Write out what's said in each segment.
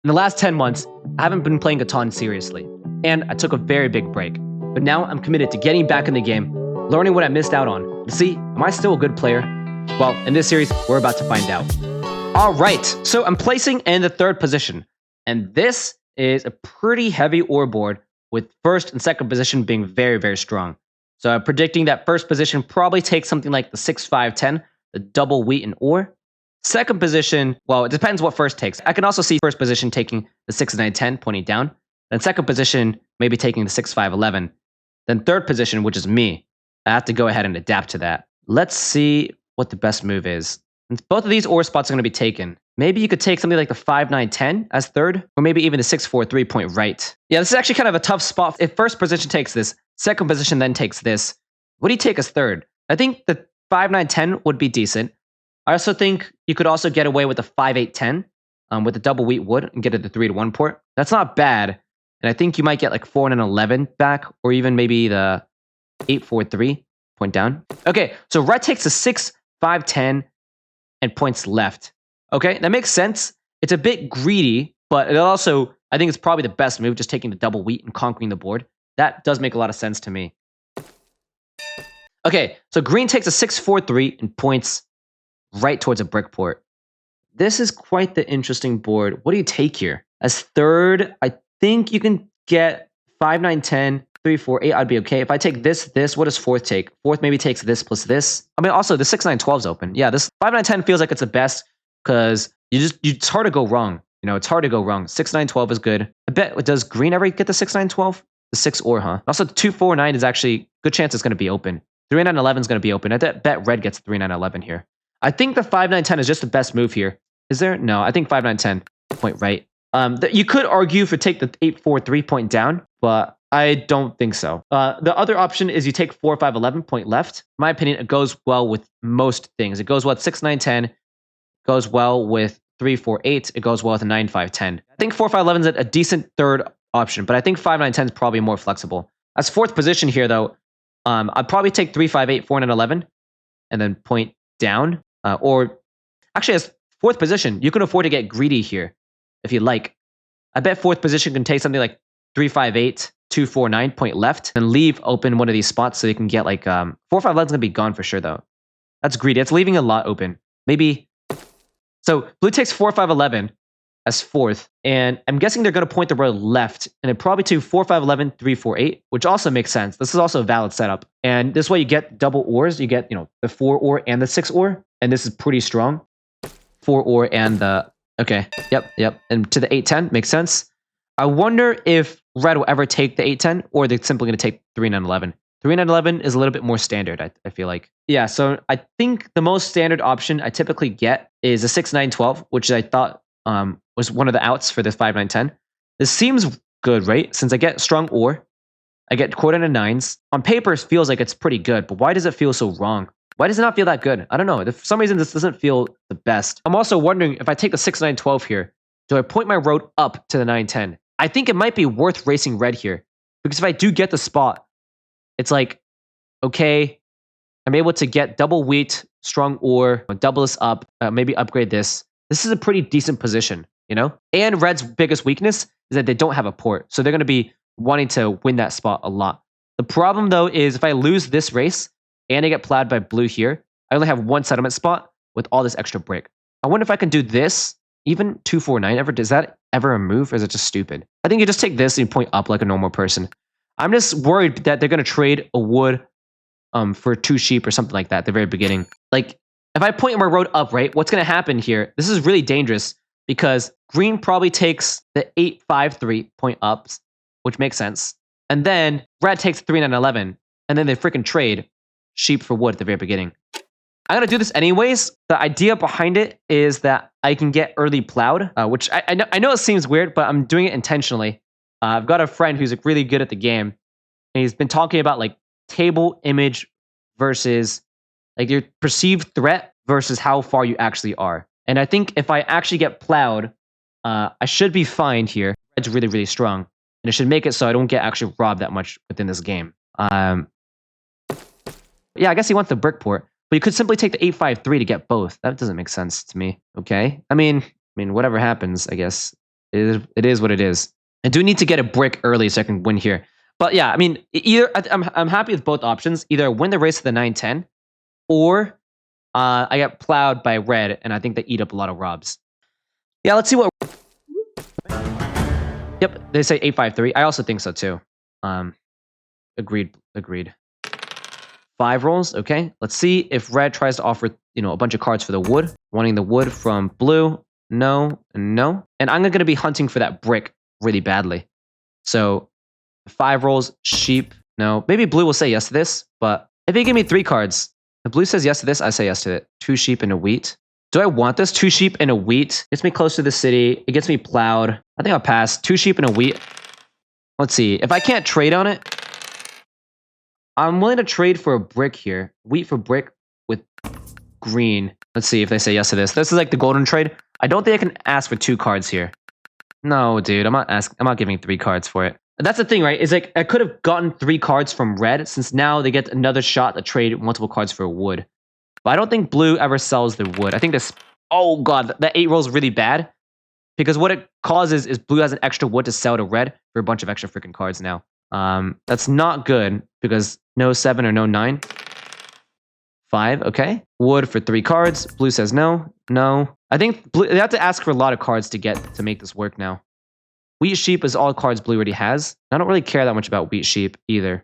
In the last 10 months, I haven't been playing Catan seriously, and I took a very big break. But now I'm committed to getting back in the game, learning what I missed out on. To see, am I still a good player? Well, in this series, we're about to find out. All right, so I'm placing in the third position, and this is a pretty heavy ore board with first and second position being very, very strong. So I'm predicting that first position probably takes something like the 6, 5, 10, the double wheat and ore. Second position, well, it depends what first takes. I can also see first position taking the 6, 9, 10, pointing down. Then second position, maybe taking the 6, 5, 11. Then third position, which is me, I have to go ahead and adapt to that. Let's see what the best move is. Both of these ore spots are going to be taken. Maybe you could take something like the 5, 9, 10 as third, or maybe even the 6, 4, 3 point right. Yeah, this is actually kind of a tough spot. If first position takes this, second position then takes this, what do you take as third? I think the 5, 9, 10 would be decent. I also think you could also get away with the 5, 8, 10 with the double wheat wood and get it the 3 to 1 port. That's not bad. And I think you might get like 4 and an 11 back, or even maybe the 8, 4, 3 point down. Okay, so red takes the 6, 5, 10 and points left. Okay, that makes sense. It's a bit greedy, but it also, I think it's probably the best move, just taking the double wheat and conquering the board. That does make a lot of sense to me. Okay, so green takes a 6, 4, 3 and points right towards a brick port. This is quite the interesting board. What do you take here? As third, I think you can get 5, 9, 10, 3, 4, 8. I'd be okay. If I take this, what does fourth take? Fourth maybe takes this plus this. I mean, also the 6, 9, 12 is open. Yeah, this 5, 9, 10 feels like it's the best because it's hard to go wrong. You know, it's hard to go wrong. 6, 9, 12 is good. I bet, does green ever get the 6, 9, 12? The 6 or, huh? Also, 2, 4, 9 is actually good chance it's going to be open. 3, 9, 11 is going to be open. I bet red gets 3, 9, 11 here. I think the 5, 9, 10 is just the best move here. Is there? No, I think 5, 9, 10 point right. You could argue for take the 8, 4, 3 point down, but I don't think so. The other option is you take 4, 5, 11 point left. In my opinion, it goes well with most things. It goes well with 6, 9, 10. It goes well with 3, 4, 8. It goes well with 9, 5, 10. I think 4, 5, 11 is a decent third option, but I think 5, 9, 10 is probably more flexible. As fourth position here, though, I'd probably take 3, 5, 8, 4, 9, 11, and then point down. Or actually, as fourth position, you can afford to get greedy here if you like. I bet fourth position can take something like 3, 5, 8, 2, 4, 9 point left and leave open one of these spots so you can get like 4, 5, 11 is going to be gone for sure, though. That's greedy. It's leaving a lot open. Maybe. So blue takes 4, 5, 11 as fourth. And I'm guessing they're going to point the road left. And it probably to 4, 5, 11, 3, 4, 8, which also makes sense. This is also a valid setup. And this way you get double ores. You get, the 4 ore and the 6 ore. And this is pretty strong. 4 ore and the... Okay, yep. And to the 8, 10, makes sense. I wonder if red will ever take the 8, 10, or they're simply going to take 3, 9, 11. 3, 9, 11 is a little bit more standard, I feel like. Yeah, so I think the most standard option I typically get is a 6, 9, 12, which I thought was one of the outs for this 5, 9, 10. This seems good, right? Since I get strong ore, I get quarter to 9s. On paper, it feels like it's pretty good, but why does it feel so wrong? Why does it not feel that good? I don't know. For some reason, this doesn't feel the best. I'm also wondering if I take the 6, 9, 12 here, do I point my road up to the 9, 10? I think it might be worth racing red here. Because if I do get the spot, it's like, okay, I'm able to get double wheat, strong ore, double this up, maybe upgrade this. This is a pretty decent position, And red's biggest weakness is that they don't have a port. So they're going to be wanting to win that spot a lot. The problem, though, is if I lose this race, and I get plowed by blue here, I only have one settlement spot with all this extra brick. I wonder if I can do this, even 2, 4, 9 does that ever a move, or is it just stupid? I think you just take this and you point up like a normal person. I'm just worried that they're going to trade a wood for 2 sheep or something like that at the very beginning. Like, if I point my road up, right, what's going to happen here? This is really dangerous because green probably takes the 8, 5, 3 point ups, which makes sense. And then red takes 3, 9, 11, and then they freaking trade sheep for wood at the very beginning. I'm going to do this anyways. The idea behind it is that I can get early plowed, which I know it seems weird, but I'm doing it intentionally. I've got a friend who's really good at the game, and he's been talking about like table image versus like your perceived threat versus how far you actually are. And I think if I actually get plowed, I should be fine here. It's really, really strong, and it should make it so I don't get actually robbed that much within this game. Yeah, I guess he wants the brick port, but you could simply take the 853 to get both. That doesn't make sense to me. Okay, I mean, whatever happens, I guess It is what it is. I do need to get a brick early so I can win here. But yeah, I mean, I'm happy with both options. Either win the race to the 9-10, or I get plowed by red, and I think they eat up a lot of robs. Yeah, let's see what. Yep, they say 8-5-3. I also think so too. Agreed. 5 rolls. Okay, let's see if red tries to offer a bunch of cards for the wood. Wanting the wood from blue. No, no. And I'm going to be hunting for that brick really badly. So 5 rolls, sheep. No, maybe blue will say yes to this, but if they give me 3 cards, if blue says yes to this, I say yes to it. 2 sheep and a wheat. Do I want this? 2 sheep and a wheat. Gets me close to the city. It gets me plowed. I think I'll pass. 2 sheep and a wheat. Let's see. If I can't trade on it, I'm willing to trade for a brick here. Wheat for brick with green. Let's see if they say yes to this. This is like the golden trade. I don't think I can ask for 2 cards here. No, dude. I'm not giving 3 cards for it. That's the thing, right? Is like I could have gotten 3 cards from red, since now they get another shot to trade multiple cards for a wood. But I don't think blue ever sells the wood. I think this. Oh god, that 8 rolls really bad, because what it causes is blue has an extra wood to sell to red for a bunch of extra freaking cards now. That's not good, because no 7 or no 9. 5, okay. Wood for 3 cards. Blue says no. No. I think blue, they have to ask for a lot of cards to make this work now. Wheat sheep is all cards blue already has. I don't really care that much about wheat sheep either.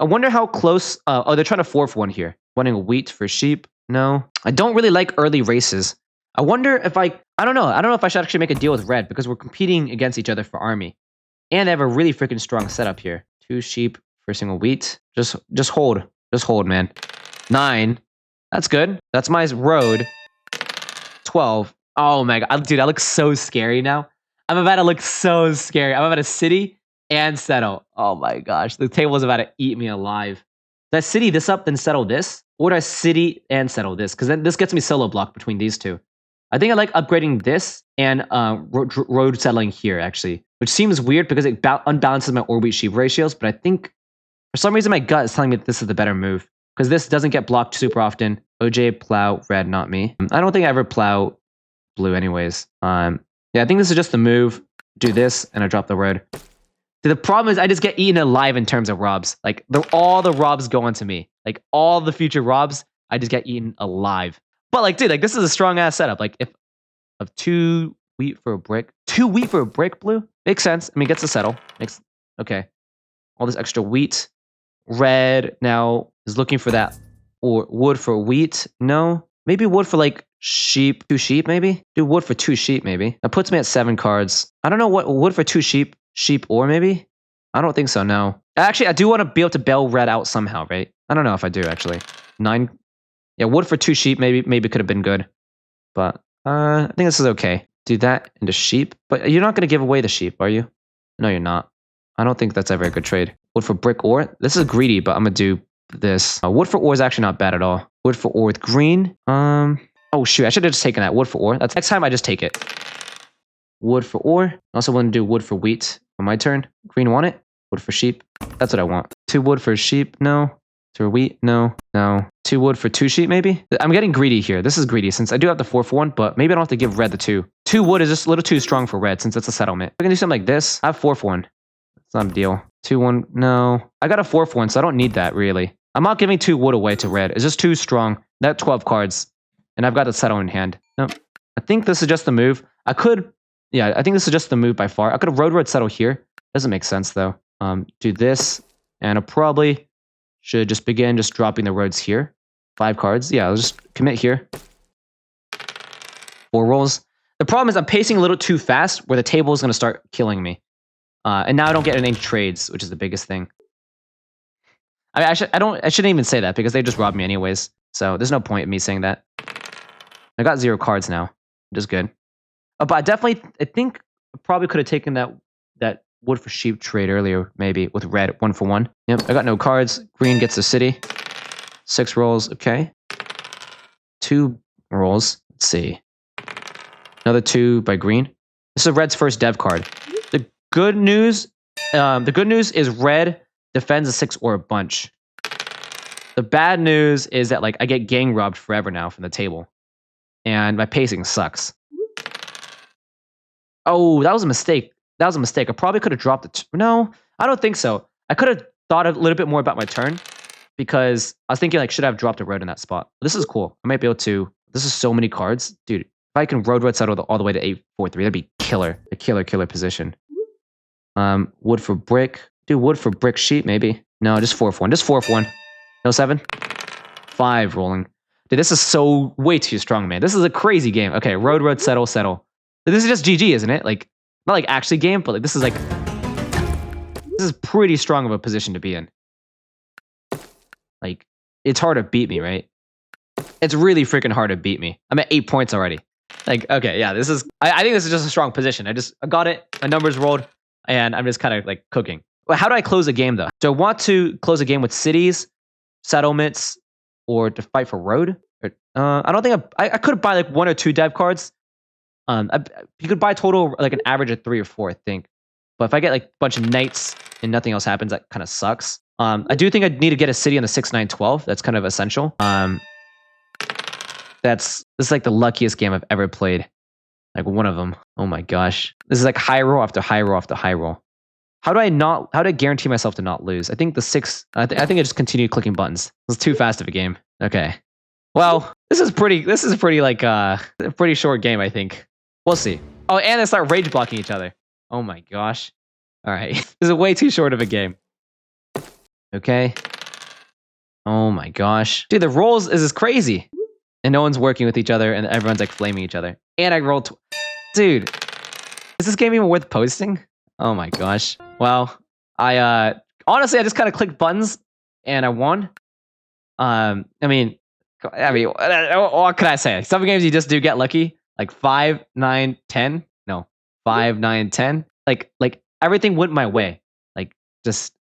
I wonder how close. Oh, they're trying to 4-for-1 here. Wanting a wheat for sheep. No. I don't really like early races. I wonder if I don't know. I don't know if I should actually make a deal with red, because we're competing against each other for army. And I have a really freaking strong setup here. 2 sheep for a single wheat. Just hold. Just hold, man. 9. That's good. That's my road. 12. Oh my god. Dude, I look so scary now. I'm about to look so scary. I'm about to city and settle. Oh my gosh. The table is about to eat me alive. Did I city this up, then settle this? Or do I city and settle this? Because then this gets me solo block between these two. I think I like upgrading this and road settling here, actually. Which seems weird because it unbalances my or wheat sheep ratios. But I think for some reason my gut is telling me that this is the better move. Because this doesn't get blocked super often. OJ, plow, red, not me. I don't think I ever plow blue anyways. Yeah, I think this is just the move. Do this, and I drop the road. The problem is I just get eaten alive in terms of robs. Like, all the robs go onto me. Like, all the future robs, I just get eaten alive. But, like, dude, like, this is a strong-ass setup. Like, if of 2 wheat for a brick. 2 wheat for a brick, blue? Makes sense. I mean, gets to settle. Okay. All this extra wheat. Red now is looking for that. Or wood for wheat. No. Maybe wood for, like, sheep. 2 sheep, maybe? Do wood for 2 sheep, maybe. That puts me at 7 cards. I don't know what wood for 2 sheep. Sheep or maybe? I don't think so, no. Actually, I do want to be able to bail red out somehow, right? I don't know if I do, actually. 9. Yeah, wood for 2 sheep maybe could have been good. But I think this is okay. Do that into sheep. But you're not going to give away the sheep, are you? No, you're not. I don't think that's ever a good trade. Wood for brick ore. This is greedy, but I'm going to do this. Wood for ore is actually not bad at all. Wood for ore with green. Oh, shoot. I should have just taken that. Wood for ore. That's next time I just take it. Wood for ore. I also want to do wood for wheat on my turn. Green want it. Wood for sheep. That's what I want. 2 wood for sheep. No. 2 wheat. No. No. 2 wood for 2 sheep maybe? I'm getting greedy here. This is greedy since I do have the 4-for-1, but maybe I don't have to give red the 2. 2 wood is just a little too strong for red since it's a settlement. I can do something like this. I have 4-for-1. It's not a deal. 2-1. No. I got a 4-for-1, so I don't need that really. I'm not giving 2 wood away to red. It's just too strong. That 12 cards. And I've got the settle in hand. No. I think this is just the move. Yeah, I think this is just the move by far. I could have road settle here. Doesn't make sense though. Do this, and I probably should just begin just dropping the roads here. 5 cards. Yeah, I'll just commit here. 4 rolls. The problem is I'm pacing a little too fast, where the table is going to start killing me. And now I don't get any trades, which is the biggest thing. I mean, I shouldn't even say that because they just robbed me anyways. So there's no point in me saying that. I got 0 cards now, which is good. But I think I probably could have taken that wood for sheep trade earlier, maybe with red 1-for-1. Yep, I got no cards. Green gets the city. 6 rolls. Okay. 2 rolls. Let's see. Another 2 by green. This is red's first dev card. The good news is red defends a 6 or a bunch. The bad news is that like I get gang robbed forever now from the table, and my pacing sucks. Oh, that was a mistake. That was a mistake. I probably could have dropped it. No, I don't think so. I could have thought a little bit more about my turn because I was thinking like, should I have dropped a road in that spot? This is cool. I might be able to. This is so many cards, dude. If I can road settle all the way to 8-4-3, that'd be killer. A killer position. Wood for brick. Do wood for brick sheet maybe. No, just 4-1. Just 4-1. No 7. 5 rolling. Dude, this is so way too strong, man. This is a crazy game. Okay, road settle. This is just GG, isn't it? Like, not like actually game, but like this is pretty strong of a position to be in. Like, it's hard to beat me, right? It's really freaking hard to beat me. I'm at 8 points already. Like, okay, yeah, this is. I think this is just a strong position. I got it. My numbers rolled, and I'm just kind of like cooking. Well, how do I close a game though? Do I want to close a game with cities, settlements, or to fight for road? I don't think I could buy like 1 or 2 dev cards. You could buy total like an average of 3 or 4, I think. But if I get like a bunch of knights and nothing else happens, that kind of sucks. I do think I need to get a city on the 6-9-12. That's kind of essential. This is like the luckiest game I've ever played. Like one of them. Oh my gosh. This is like high roll after high roll after high roll. How do I guarantee myself to not lose? I think the 6, I think I just continue clicking buttons. It's too fast of a game. Okay. Well, this is pretty like a pretty short game, I think. We'll see. Oh, and they start rage blocking each other. Oh my gosh. All right. This is way too short of a game. Okay. Oh my gosh. Dude, the rolls is crazy. And no one's working with each other and everyone's like flaming each other. And I rolled. Dude, is this game even worth posting? Oh my gosh. Well, honestly, I just kind of clicked buttons and I won. I mean, what can I say? Some games you just do get lucky. Like 5, 9, 10. No, 5, 9, 10. Like everything went my way. Like just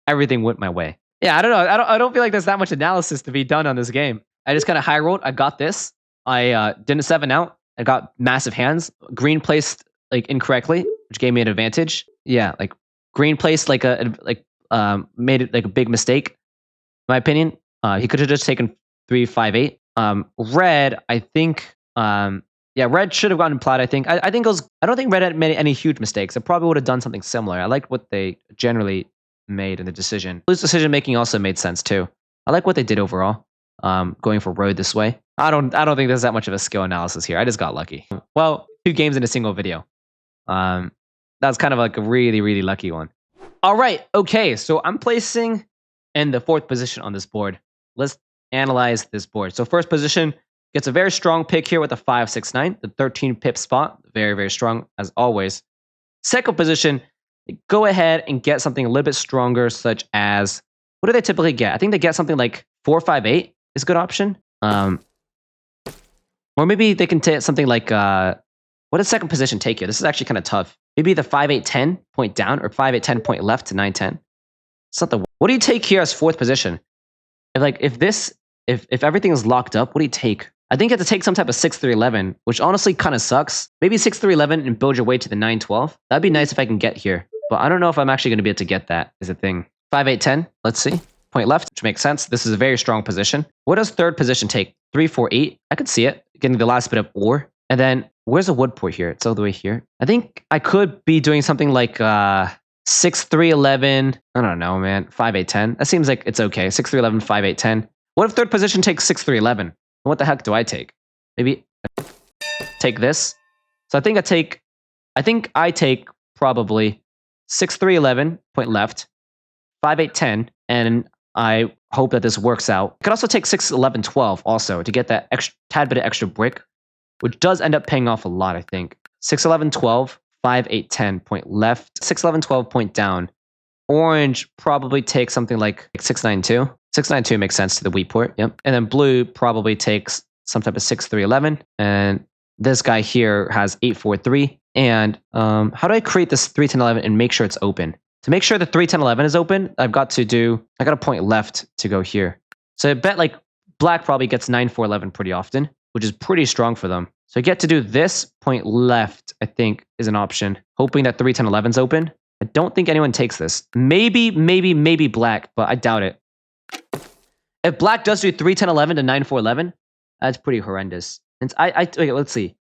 everything went my way. Yeah, I don't know. I don't feel like there's that much analysis to be done on this game. I just kind of high rolled. I got this. I didn't 7 out. I got massive hands. Green placed like incorrectly, which gave me an advantage. Yeah, like green placed made it like a big mistake. In my opinion, he could have just taken 3, 5, 8. Red, I think. Yeah, red should have gotten plat. I think. I think it was. I don't think red had made any huge mistakes. I probably would have done something similar. I liked what they generally made in the decision. Blue's decision making also made sense too. I like what they did overall. Going for road this way. I don't think there's that much of a skill analysis here. I just got lucky. Well, 2 games in a single video. That's kind of like a really lucky one. All right. Okay. So I'm placing in the 4th position on this board. Let's analyze this board. So first position gets a very strong pick here with a 5, 6, 9. The 13 pip spot. Very strong as always. Second position, go ahead and get something a little bit stronger, such as, what do they typically get? I think they get something like 4, 5, 8 is a good option. Or maybe they can take something like, what does second position take here? This is actually kind of tough. Maybe the 5, 8, 10 point down, or 5, 8, 10 point left to 9, 10. Something. What do you take here as 4th position? If everything is locked up, what do you take? I think you have to take some type of 6 through 11, which honestly kind of sucks. Maybe 6 through 11 and build your way to the 9, 12. That'd be nice if I can get here. But I don't know if I'm actually going to be able to get that, is a thing. 5, 8, 10. Let's see. Point left, which makes sense. This is a very strong position. What does third position take? 3, 4, 8. I could see it. Getting the last bit of ore. And then, where's the wood port here? It's all the way here. I think I could be doing something like 6, 3, 11. I don't know, man. 5, 8, 10. That seems like it's okay. 6, 3, 11, 5, 8, 10. What if third position takes 6, 3, 11? What the heck do I take? Maybe take this. So I think I take probably 6, 3, 11, point left, 5, 8, 10, and I hope that this works out. I could also take 6, 11, 12 also to get that tad bit of extra brick, which does end up paying off a lot, I think. 6, 11, 12, 5, 8, 10, point left, 6, 11, 12, point down. Orange probably takes something like 6, 9, 2. 6, 9, 2 makes sense to the wheat port, yep. And then blue probably takes some type of 6, 3, 11. And this guy here has 8, 4, 3. And how do I create this 3, 10, 11 and make sure it's open? To make sure the 3, 10, 11 is open, I got to point left to go here. So I bet like black probably gets 9, 4, 11 pretty often, which is pretty strong for them. So I get to do this point left, I think, is an option. Hoping that 3, 10, 11 is open. I don't think anyone takes this. Maybe black, but I doubt it. If black does do 3, 10, 11 to 9, 4, 11, that's pretty horrendous. And okay, let's see.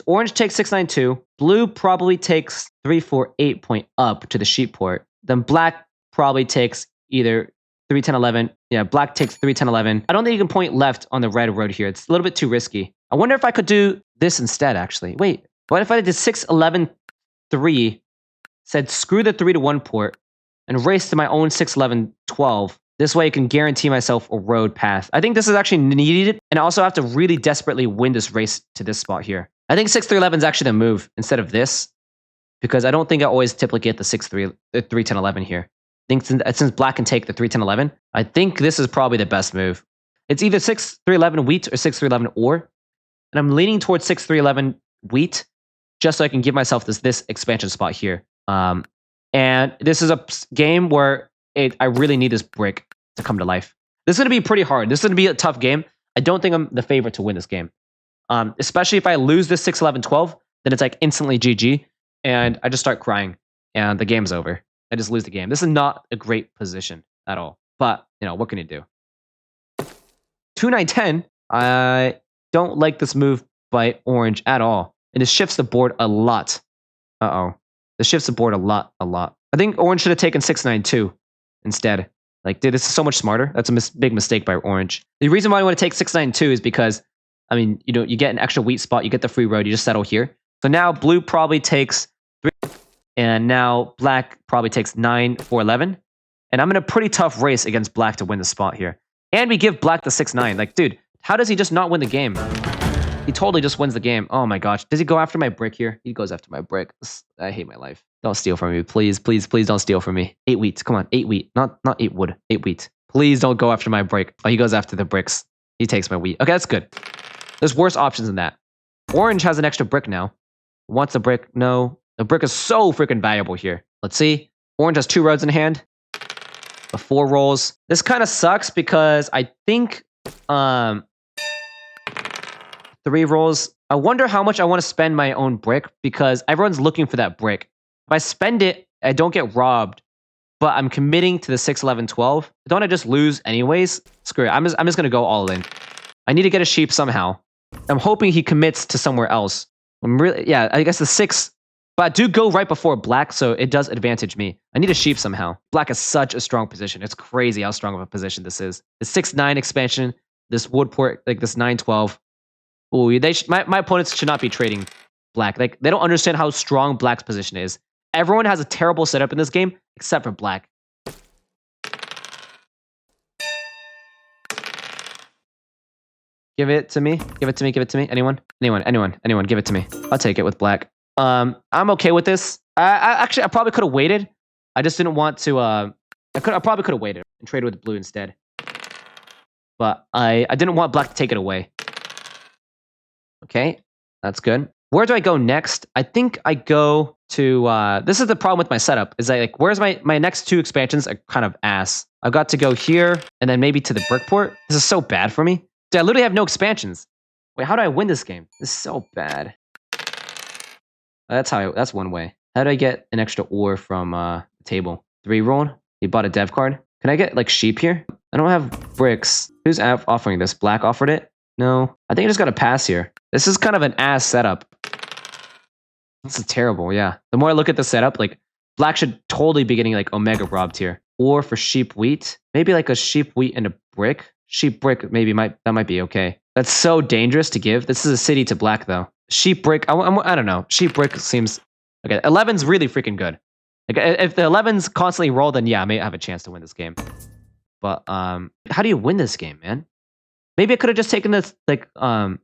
Orange takes 692. Blue probably takes 348 point up to the sheep port. Then black probably takes either 3, 10, 11. Yeah, black takes 3, 10, 11. I don't think you can point left on the red road here. It's a little bit too risky. I wonder if I could do this instead, actually. Wait, what if I did 6, 11, 3, said screw the 3 to 1 port, and race to my own 6, 11, 12. This way I can guarantee myself a road path. I think this is actually needed, and I also have to really desperately win this race to this spot here. I think 6, 3, 11 is actually the move instead of this, because I don't think I always typically get the 6, 3, 3, 10, 11 here. I think since black can take the 3, 10, 11, I think this is probably the best move. It's either 6, 3, 11 wheat or 6, 3, 11 ore, and I'm leaning towards 6, 3, 11 wheat, just so I can give myself this expansion spot here. And this is a game where I really need this brick to come to life. This is going to be pretty hard. This is going to be a tough game. I don't think I'm the favorite to win this game. Especially if I lose this 6, 11, 12, then it's like instantly GG, and I just start crying, and the game's over. I just lose the game. This is not a great position at all. But, you know, what can you do? 2, 9, 10. I don't like this move by orange at all. And it shifts the board a lot. Uh-oh. This shifts the board a lot. I think orange should have taken 6, 9, 2 instead. Like, dude, this is so much smarter. That's a big mistake by orange. The reason why I want to take 6, 9, 2 is because, I mean, you know, you get an extra wheat spot, you get the free road, you just settle here. So now blue probably takes 3, and now black probably takes 9, 4, 11. And I'm in a pretty tough race against black to win the spot here. And we give black the 6, 9. Like, dude, how does he just not win the game? He totally just wins the game. Oh my gosh. Does he go after my brick here? He goes after my brick. I hate my life. Don't steal from me. Please, please, please don't steal from me. 8 wheat. Come on. 8 wheat. Not 8 wood. 8 wheat. Please don't go after my brick. Oh, he goes after the bricks. He takes my wheat. Okay, that's good. There's worse options than that. Orange has an extra brick now. Wants a brick? No. The brick is so freaking valuable here. Let's see. Orange has 2 roads in hand. The 4 rolls. This kind of sucks because I think 3 rolls. I wonder how much I want to spend my own brick because everyone's looking for that brick. If I spend it, I don't get robbed, but I'm committing to the 6, 11, 12. Don't I just lose anyways? Screw it. I'm just going to go all in. I need to get a sheep somehow. I'm hoping he commits to somewhere else. Yeah, I guess the 6, but I do go right before black, so it does advantage me. I need a sheep somehow. Black is such a strong position. It's crazy how strong of a position this is. The 6, 9 expansion, this wood port, like this 9, 12. Ooh, my opponents should not be trading black. Like, they don't understand how strong black's position is. Everyone has a terrible setup in this game, except for black. Give it to me. Give it to me. Give it to me. Anyone? Anyone. Give it to me. I'll take it with black. I'm okay with this. I probably could have waited. I just didn't want to. I probably could have waited and traded with blue instead. But I didn't want black to take it away. Okay, that's good. Where do I go next? I think I go to, this is the problem with my setup, is like, where's my next 2 expansions are kind of ass. I've got to go here, and then maybe to the brick port. This is so bad for me. Dude, I literally have no expansions. Wait, how do I win this game? This is so bad. That's one way. How do I get an extra ore from the table? 3 roll? You bought a dev card? Can I get, like, sheep here? I don't have bricks. Who's offering this? Black offered it? No. I think I just got to pass here. This is kind of an ass setup. This is terrible, yeah. The more I look at the setup, like, black should totally be getting, like, omega robbed here. Or for sheep wheat. Maybe, like, a sheep wheat and a brick. Sheep brick, maybe that might be okay. That's so dangerous to give. This is a city to black, though. Sheep brick, I don't know. Sheep brick seems... Okay, 11's really freaking good. Like, if the 11's constantly roll, then yeah, I may have a chance to win this game. But, how do you win this game, man? Maybe I could have just taken this, like, oh,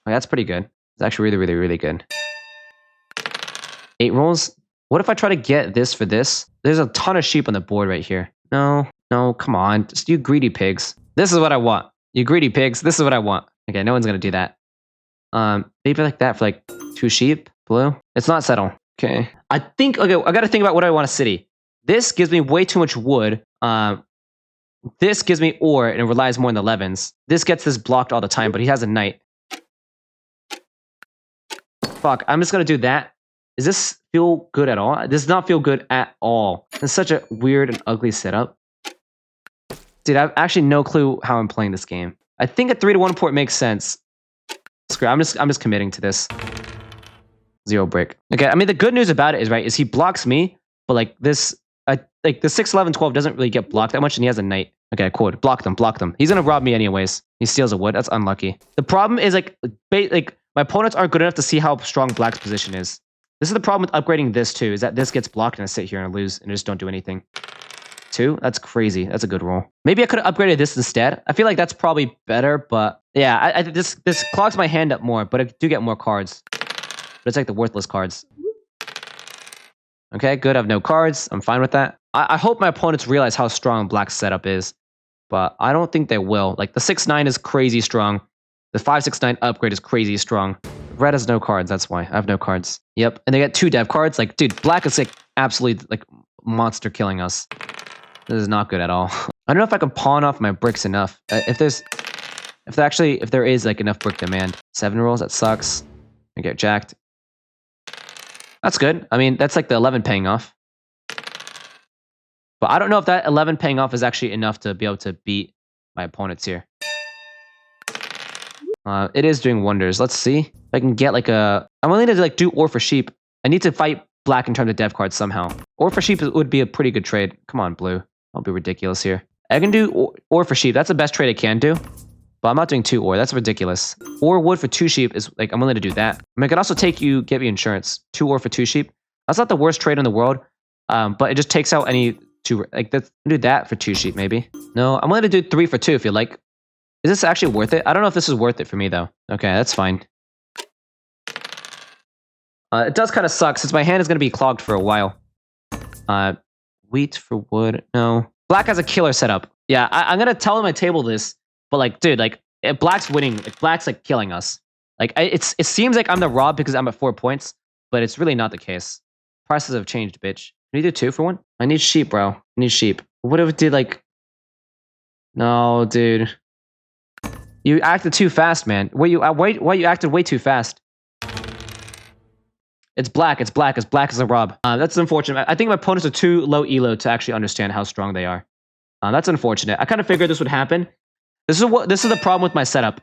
that's pretty good. It's actually really, really, really good. 8 rolls. What if I try to get this for this? There's a ton of sheep on the board right here. No, come on. Just you greedy pigs. This is what I want. You greedy pigs. This is what I want. Okay, no one's going to do that. Maybe like that for like 2 sheep. Blue. It's not settle. Okay. I think, okay, I got to think about what I want a city. This gives me way too much wood. This gives me ore and it relies more on the 11s. This gets this blocked all the time, but he has a knight. Fuck, I'm just going to do that. Does this feel good at all? It does not feel good at all. It's such a weird and ugly setup. Dude, I have actually no clue how I'm playing this game. I think a 3 to 1 port makes sense. Screw it. I'm just committing to this. 0 brick. Okay, I mean, the good news about it is he blocks me, but like this, like the 6, 11, 12 doesn't really get blocked that much, and he has a knight. Okay, cool. Block them. He's gonna rob me anyways. He steals a wood. That's unlucky. The problem is like my opponents aren't good enough to see how strong Black's position is. This is the problem with upgrading this too, is that this gets blocked and I sit here and I lose and I just don't do anything. 2? That's crazy. That's a good roll. Maybe I could have upgraded this instead. I feel like that's probably better, but yeah, this clogs my hand up more, but I do get more cards. But it's like the worthless cards. Okay, good. I have no cards. I'm fine with that. I hope my opponents realize how strong Black's setup is, but I don't think they will. Like the 6-9 is crazy strong. The 5-6-9 upgrade is crazy strong. Red has no cards. That's why I have no cards. Yep, and they get 2 dev cards. Like, dude, Black is like absolutely like monster killing us. This is not good at all. I don't know if I can pawn off my bricks enough. If there is like enough brick demand. 7 rolls. That sucks. I get jacked. That's good. I mean, that's like the 11 paying off. But I don't know if that 11 paying off is actually enough to be able to beat my opponents here. It is doing wonders. Let's see if I can get like a... I'm willing to like do ore for sheep. I need to fight Black in terms of dev cards somehow. Ore for sheep would be a pretty good trade. Come on, blue. I'll be ridiculous here. I can do ore for sheep. That's the best trade I can do. But I'm not doing 2 ore. That's ridiculous. Ore wood for 2 sheep is like, I'm willing to do that. I mean, I can also give you insurance. 2 ore for 2 sheep. That's not the worst trade in the world. But it just takes out any 2, like do that for 2 sheep maybe. No, I'm willing to do 3 for 2 if you like. Is this actually worth it? I don't know if this is worth it for me though. Okay, that's fine. It does kind of suck since my hand is going to be clogged for a while. Wheat for wood. No. Black has a killer setup. Yeah, I'm going to tell my table this. But like, dude, like Black's winning. Like Black's like killing us. Like it seems like I'm the rob because I'm at 4 points, but it's really not the case. Prices have changed, bitch. Can you do 2 for 1? I need sheep, bro. I need sheep. What if it did like? No, dude. You acted too fast, man. Why you acted way too fast? It's black. It's black. It's black as a rob. That's unfortunate. I think my opponents are too low elo to actually understand how strong they are. That's unfortunate. I kind of figured this would happen. This is the problem with my setup,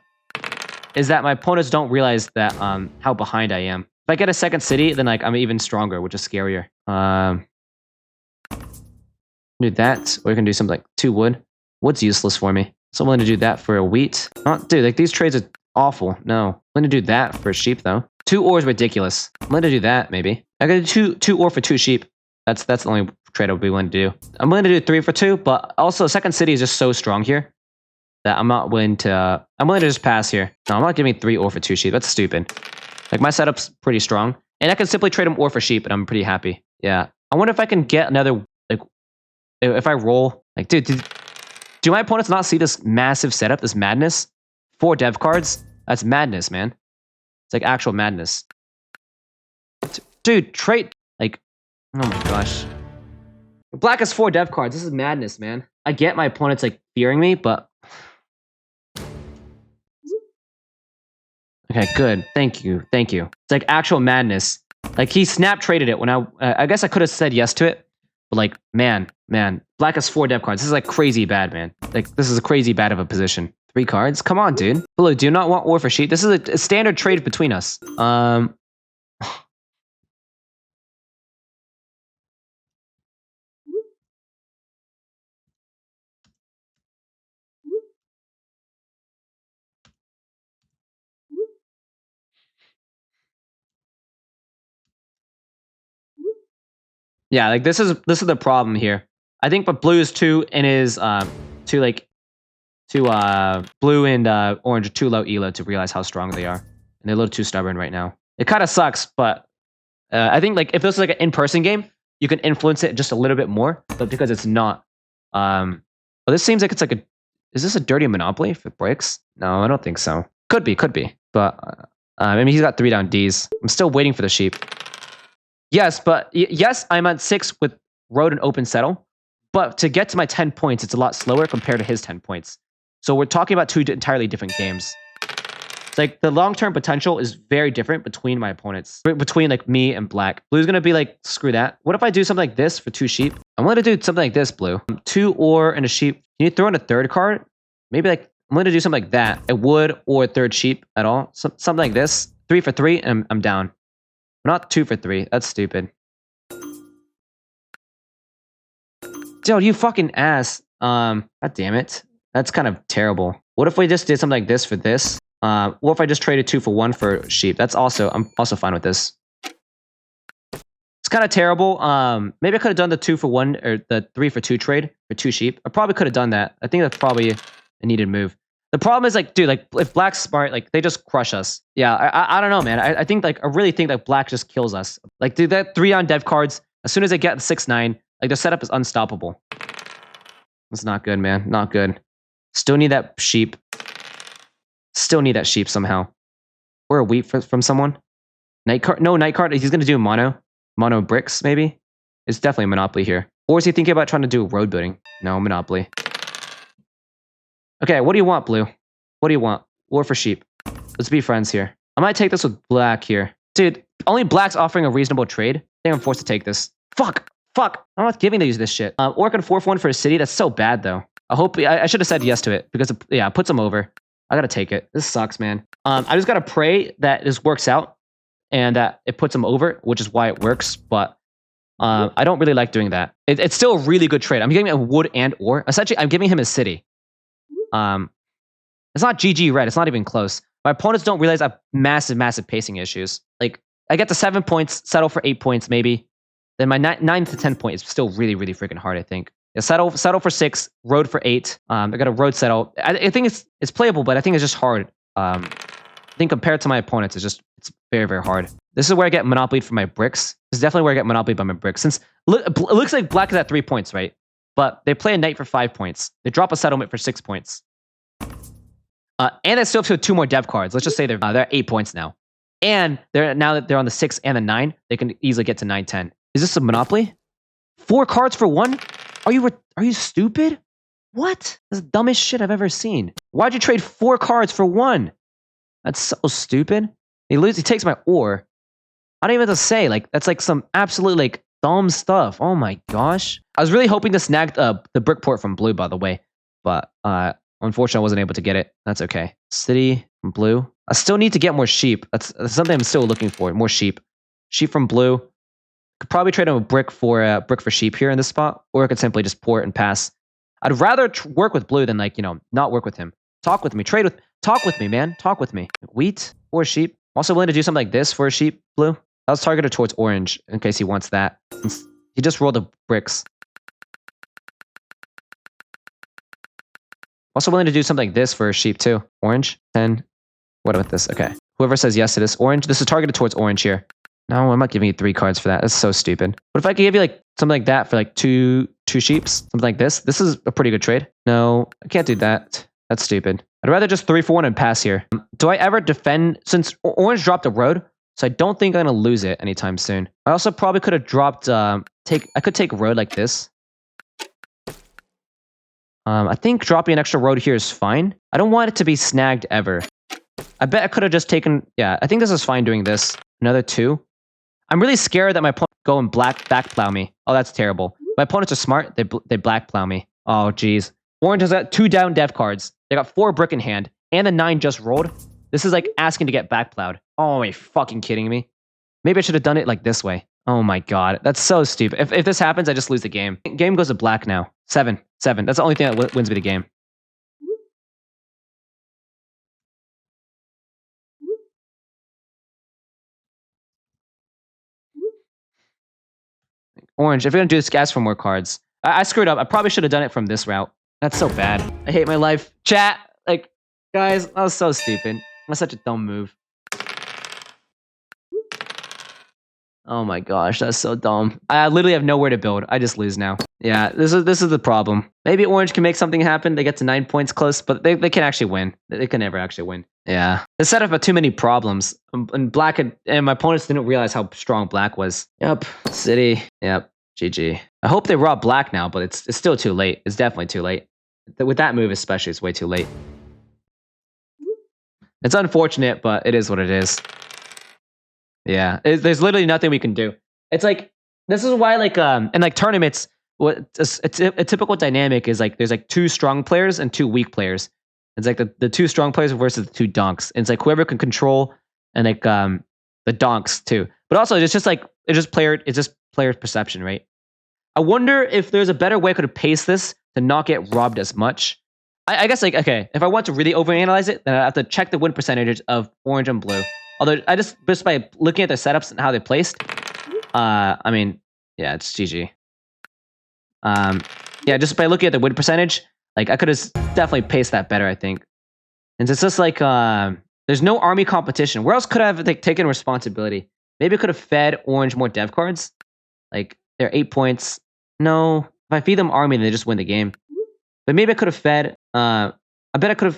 is that my opponents don't realize that how behind I am. If I get a second city, then like I'm even stronger, which is scarier. Do that, or you can do something like 2 wood. Wood's useless for me, so I'm willing to do that for a wheat. Dude, like these trades are awful. No, I'm willing to do that for a sheep though. 2 ore is ridiculous. I'm willing to do that maybe. I got two ore for 2 sheep. That's the only trade I would be willing to do. I'm willing to do 3 for 2, but also second city is just so strong here that I'm not willing to. I'm willing to just pass here. No, I'm not giving 3 ore for 2 sheep. That's stupid. Like my setup's pretty strong, and I can simply trade them ore for sheep, and I'm pretty happy. Yeah. I wonder if I can get another, like, if I roll, like, dude, do my opponents not see this massive setup, this madness? 4 dev cards? That's madness, man. It's like actual madness. Dude, trade, like, oh my gosh. Black has 4 dev cards. This is madness, man. I get my opponents, like, fearing me, but... Okay, good. Thank you. Thank you. It's like actual madness. Like, he snap traded it when I guess I could have said yes to it. But like, man, Black has 4 dev cards. This is like crazy bad, man. Like, this is a crazy bad of a position. 3 cards? Come on, dude. Blue, do you not want ore for sheep? This is a standard trade between us. Yeah, like this is the problem here. I think, but blue is too blue and orange are too low elo to realize how strong they are, and they're a little too stubborn right now. It kind of sucks, but I think like if this was like an in-person game, you can influence it just a little bit more. But because it's not, well, this seems like it's like a. Is this a dirty monopoly for bricks? No, I don't think so. Could be, but I mean he's got 3 down Ds. I'm still waiting for the sheep. Yes, but yes, I'm at 6 with road and open settle. But to get to my 10 points, it's a lot slower compared to his 10 points. So we're talking about 2 entirely different games. It's like the long-term potential is very different between my opponents. Between like me and Black. Blue's gonna be like, screw that. What if I do something like this for 2 sheep? I'm gonna do something like this, Blue. 2 ore and a sheep. Can you throw in a 3rd card? Maybe like I'm going to do something like that. A wood or third sheep at all. Something like this. 3 for 3, and I'm down. Not 2 for 3. That's stupid. Dude, you fucking ass. God damn it. That's kind of terrible. What if we just did something like this for this? What if I just traded 2 for 1 for sheep? I'm also fine with this. It's kind of terrible. Maybe I could have done the 2 for 1 or the 3 for 2 trade for 2 sheep. I probably could have done that. I think that's probably a needed move. The problem is, like, dude, like, if black's smart, like, they just crush us. Yeah, I don't know, man. I think, like, I really think that black just kills us. Like, dude, that 3 on dev cards, as soon as they get the 6-9, like, the setup is unstoppable. It's not good, man. Not good. Still need that sheep. Still need that sheep somehow. Or a wheat from someone. Night card? No, night card. He's going to do mono bricks, maybe? It's definitely a monopoly here. Or is he thinking about trying to do road building? No, monopoly. Okay, what do you want, blue? What do you want? War for sheep. Let's be friends here. I might take this with black here. Dude, only black's offering a reasonable trade. I think I'm forced to take this. Fuck! Fuck! I'm not giving these this shit. Orc and 4-1 for a city. That's so bad, though. I should have said yes to it because, it puts him over. I gotta take it. This sucks, man. I just gotta pray that this works out and that it puts him over, which is why it works, but I don't really like doing that. It's still a really good trade. I'm giving him a wood and ore. Essentially, I'm giving him a city. It's not GG red. It's not even close. My opponents don't realize I have massive pacing issues. Like, I get to 7 points, settle for 8 points, maybe. Then my 9 to 10 point is still really freaking hard, I think. Yeah, settle for 6, road for 8. I got a road settle. I think it's playable, but I think it's just hard. I think compared to my opponents, it's very hard. This is where I get monopolied for my bricks. This is definitely where I get monopolied by my bricks. Since it looks like black is at 3 points, right? But they play a knight for 5 points. They drop a settlement for 6 points. And I still have 2 more dev cards. Let's just say they're at 8 points now. And now that they're on the 6 and the 9, they can easily get to 9-10. Is this a monopoly? 4 cards for 1? Are you stupid? What? That's the dumbest shit I've ever seen. Why'd you trade 4 cards for 1? That's so stupid. He takes my ore. I don't even have to say, like, that's like some absolute, like, dumb stuff. Oh my gosh. I was really hoping to snag the brick port from blue, by the way. But unfortunately, I wasn't able to get it. That's okay. City from blue. I still need to get more sheep. That's something I'm still looking for. More sheep. Sheep from blue. Could probably trade him a brick for sheep here in this spot, or I could simply just port and pass. I'd rather work with blue than, like, not work with him. Talk with me. Talk with me, man. Talk with me. Wheat or sheep. I'm also willing to do something like this for a sheep, blue. I was targeted towards orange in case he wants that. He just rolled the bricks. Also willing to do something like this for a sheep too. Orange. 10. What about this? Okay. Whoever says yes to this. Orange. This is targeted towards orange here. No, I'm not giving you 3 cards for that. That's so stupid. What if I could give you, like, something like that for, like, two sheeps? Something like this? This is a pretty good trade. No, I can't do that. That's stupid. I'd rather just 3 for 1 and pass here. Do I ever defend? Since orange dropped a road, so I don't think I'm going to lose it anytime soon. I also probably could have dropped... I could take road like this. I think dropping an extra road here is fine. I don't want it to be snagged ever. I bet I could have just taken... Yeah, I think this is fine doing this. Another 2. I'm really scared that my opponent go and back plow me. Oh, that's terrible. My opponents are smart. They black plow me. Oh, geez. Orange has got 2 down dev cards. They got 4 brick in hand. And the 9 just rolled. This is like asking to get back plowed. Oh, are you fucking kidding me? Maybe I should have done it like this way. Oh my god. That's so stupid. If this happens, I just lose the game. Game goes to black now. 7. That's the only thing that wins me the game. Orange, if you're gonna do this, ask for more cards. I screwed up. I probably should have done it from this route. That's so bad. I hate my life. Chat, like, guys, that was so stupid. That's such a dumb move. Oh my gosh, that's so dumb. I literally have nowhere to build. I just lose now. Yeah, this is the problem. Maybe orange can make something happen. They get to 9 points close, but they can actually win. They can never actually win. Yeah. The setup had too many problems. And and my opponents didn't realize how strong black was. Yep. City. Yep. GG. I hope they rob black now, but it's still too late. It's definitely too late. With that move especially, it's way too late. It's unfortunate, but it is what it is. Yeah, there's literally nothing we can do. It's like, this is why, like, in like tournaments, a typical dynamic is like there's like 2 strong players and 2 weak players. It's like the two strong players versus the two donks. And it's like whoever can control and like the donks too. But also it's just player perception, right? I wonder if there's a better way I could have paced this to not get robbed as much. I guess like, okay, if I want to really overanalyze it, then I have to check the win percentages of orange and blue. Although just by looking at their setups and how they placed, I mean, yeah, it's GG. Yeah, just by looking at the win percentage, like I could have definitely paced that better, I think. And it's just like there's no army competition. Where else could I have like taken responsibility? Maybe I could have fed orange more dev cards. Like they're 8 points. No, if I feed them army, they just win the game. But maybe I could have fed. I bet I could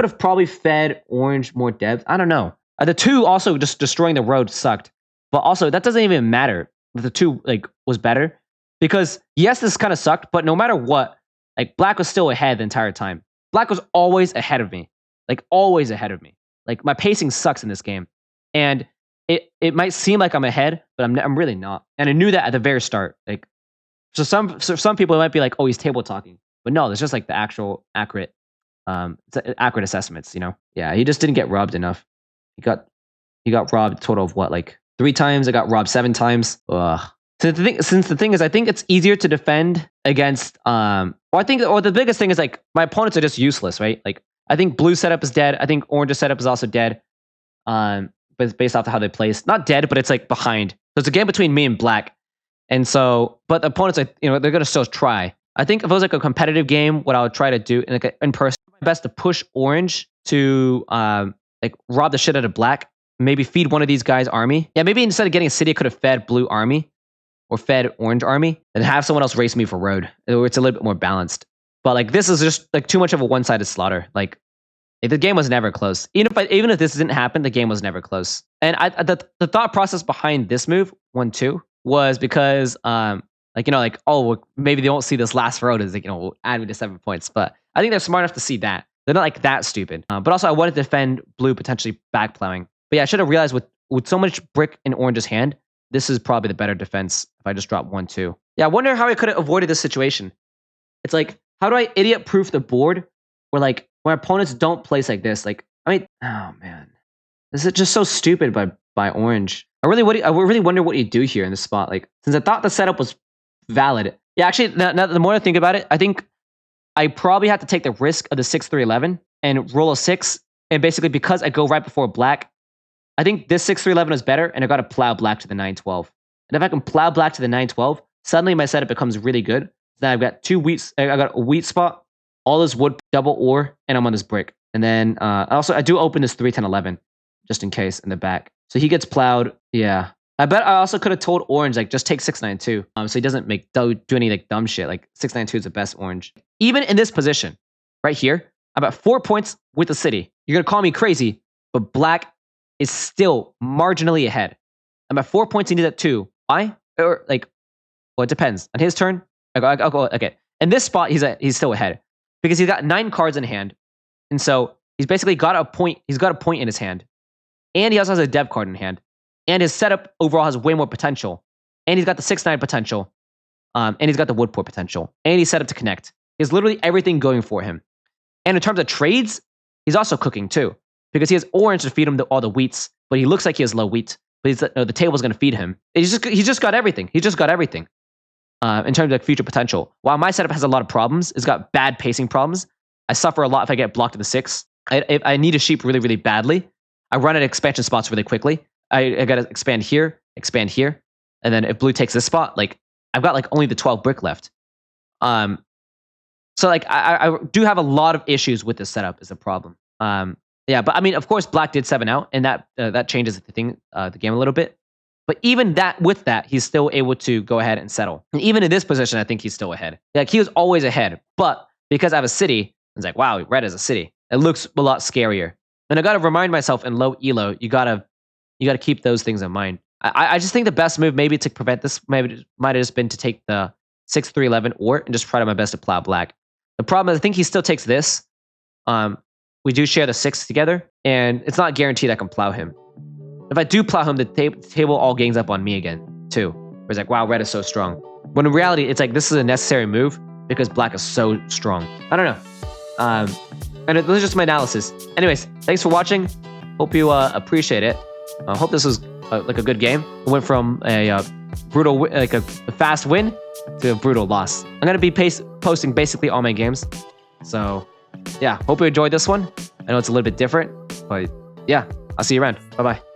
have probably fed orange more devs. I don't know. The two also just destroying the road sucked. But also that doesn't even matter. The two like was better because yes, this kind of sucked. But no matter what, like black was still ahead the entire time. Black was always ahead of me, like always ahead of me. Like my pacing sucks in this game, and it might seem like I'm ahead, but I'm really not. And I knew that at the very start. Like so some people might be like, oh, he's table talking. But no, it's just like the actual accurate assessments, you know? Yeah, he just didn't get robbed enough. He got robbed a total of what, like 3 times? I got robbed 7 times. Ugh. Since the thing is, I think it's easier to defend against. The biggest thing is like my opponents are just useless, right? Like I think blue setup is dead. I think orange's setup is also dead. But it's based off of how they place. Not dead, but it's like behind. So it's a game between me and black. And so, but the opponents, they're gonna still try. I think if it was like a competitive game, what I would try to do in person, my best to push orange to like rob the shit out of black. Maybe feed one of these guys army. Yeah, maybe instead of getting a city, I could have fed blue army or fed orange army and have someone else race me for road. It's a little bit more balanced. But like this is just like too much of a one-sided slaughter. Like the game was never close. Even if this didn't happen, the game was never close. And the thought process behind this move 1-2 was because maybe they won't see this last road as add me to 7 points. But I think they're smart enough to see that. They're not like that stupid. But also I wanted to defend blue potentially back plowing. But yeah, I should have realized with so much brick in orange's hand, this is probably the better defense if I just drop 1-2. Yeah, I wonder how I could have avoided this situation. It's like, how do I idiot proof the board where like my opponents don't place like this? Like, I mean, oh man, this is just so stupid by orange. I really wonder what you do here in this spot. Like, since I thought the setup was valid. Yeah, actually, now the more I think about it, I think I probably have to take the risk of the 6-3-11 and roll a 6. And basically, because I go right before black, I think this 6-3-11 is better, and I got to plow black to the 9-12. And if I can plow black to the 9-12, suddenly my setup becomes really good. Then I've got 2 wheats. I got a wheat spot, all this wood, double ore, and I'm on this brick. And then I do open this 3-10-11 just in case in the back. So he gets plowed. Yeah. I bet I also could have told orange, like, just take 6-9-2. So he doesn't do any like dumb shit. Like 6-9-2 is the best orange. Even in this position, right here, I'm at 4 points with the city. You're going to call me crazy, but black is still marginally ahead. I'm at 4 points, he needs at 2. Why? Or like, well, it depends. On his turn, I'll go, okay. In this spot, he's still ahead because he's got 9 cards in hand. And so he's basically got a point. He's got a point in his hand. And he also has a dev card in hand. And his setup overall has way more potential. And he's got the 6-9 potential. And he's got the wood port potential. And he's set up to connect. He has literally everything going for him. And in terms of trades, he's also cooking too. Because he has orange to feed him all the wheats. But he looks like he has low wheat. But the table's going to feed him. He's just got everything. He just got everything. In terms of like future potential. While my setup has a lot of problems, it's got bad pacing problems. I suffer a lot if I get blocked in the 6. I need a sheep really, really badly. I run at expansion spots really quickly. I got to expand here, and then if blue takes this spot, like I've got like only the 12 brick left. So like I do have a lot of issues with this setup is a problem. Yeah, but I mean, of course, black did 7 out, and that changes the game a little bit. But even with that, he's still able to go ahead and settle. And even in this position, I think he's still ahead. Like he was always ahead, but because I have a city, it's like, wow, red is a city. It looks a lot scarier. And I got to remind myself in low elo, you gotta keep those things in mind. I just think the best move maybe to prevent this might have just been to take the 6-3-11 or and just try my best to plow black. The problem is I think he still takes this. We do share the 6 together, and it's not guaranteed I can plow him. If I do plow him, the table all gangs up on me again too. Where it's like, wow, red is so strong. When in reality, it's like this is a necessary move because black is so strong. I don't know. And this is just my analysis. Anyways, thanks for watching. Hope you appreciate it. I hope this was like a good game. We went from a brutal, like a fast win to a brutal loss. I'm gonna be posting basically all my games. So yeah, hope you enjoyed this one. I know it's a little bit different, but yeah, I'll see you around. Bye bye.